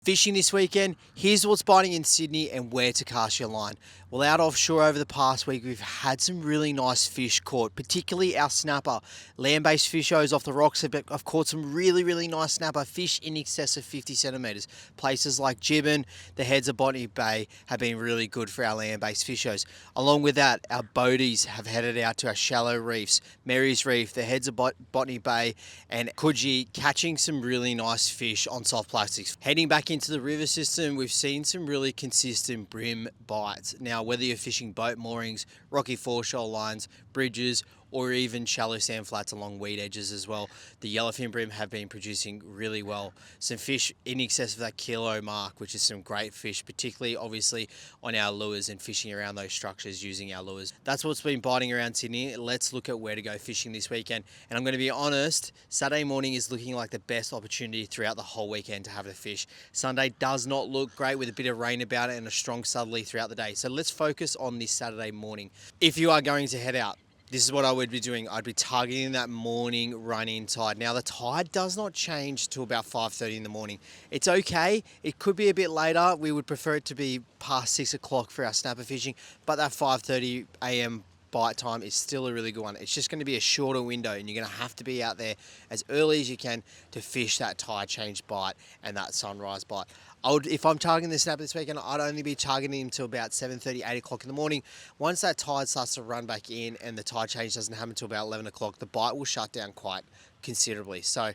Fishing this weekend, here's what's biting in Sydney and where to cast your line. Well, out offshore over the past week, we've had some really nice fish caught, particularly our snapper. Land-based fishers off the rocks have caught some really nice snapper fish in excess of 50 centimetres. Places like Gibbon, the heads of Botany Bay have been really good for our land-based fishers. Along with that, our boaties have headed out to our shallow reefs, Mary's Reef, the heads of Botany Bay and Coogee, catching some really nice fish on soft plastics. Heading back into the river system, we've seen some really consistent brim bites. Now, whether you're fishing boat moorings, rocky foreshore lines, bridges, or even shallow sand flats along weed edges as well, the yellowfin brim have been producing really well. Some fish in excess of that kilo mark, which is some great fish, particularly obviously on our lures and fishing around those structures using our lures. That's what's been biting around Sydney. Let's look at where to go fishing this weekend. And I'm going to be honest, Saturday morning is looking like the best opportunity throughout the whole weekend to have the fish. Sunday does not look great with a bit of rain about it and a strong southerly throughout the day. So let's focus on this Saturday morning. If you are going to head out, this is what I would be doing. I'd be targeting that morning run-in tide. Now, the tide does not change till about 5:30 in the morning. It's okay. It could be a bit later. We would prefer it to be past 6 o'clock for our snapper fishing, but that 5:30 a.m. bite time is still a really good one. It's just going to be a shorter window, and you're going to have to be out there as early as you can to fish that tide change bite and that sunrise bite. If I'm targeting the snapper this weekend, I'd only be targeting him till about 7:30, 8 o'clock in the morning. Once that tide starts to run back in and the tide change doesn't happen until about 11 o'clock, the bite will shut down quite considerably. So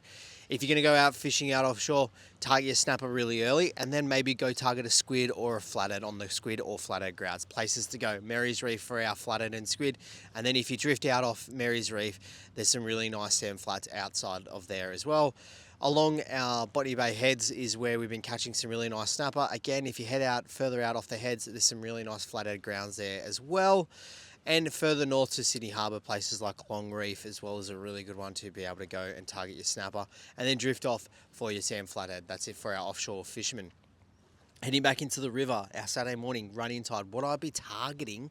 if you're going to go out fishing out offshore, target your snapper really early and then maybe go target a squid or a flathead on the squid or flathead grounds. Places to go: Mary's Reef for our flathead and squid. And then if you drift out off Mary's Reef, there's some really nice sand flats outside of there as well. Along our Botany Bay heads is where we've been catching some really nice snapper. Again, if you head out further out off the heads, there's some really nice flathead grounds there as well. And further north to Sydney Harbour, places like Long Reef as well is a really good one to be able to go and target your snapper and then drift off for your sand flathead. That's it for our offshore fishermen. Heading back into the river, our Saturday morning run-in tide, what I'd be targeting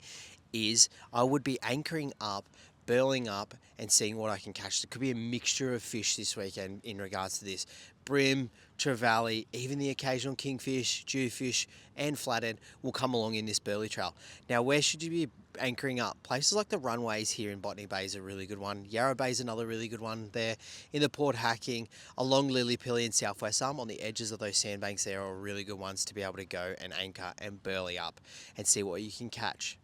is I would be anchoring up, burling up and seeing what I can catch. There could be a mixture of fish this weekend in regards to this. Brim, trevally, even the occasional kingfish, jewfish and flathead will come along in this burley trail. Now, where should you be anchoring up? Places like the runways here in Botany Bay is a really good one. Yarra Bay is another really good one there. In the Port Hacking, along Lillipilly and Southwest Arm, on the edges of those sandbanks there are really good ones to be able to go and anchor and burley up and see what you can catch.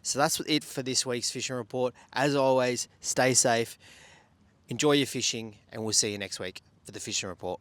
So that's it for this week's fishing report. As always, stay safe, enjoy your fishing, and we'll see you next week for the fishing report.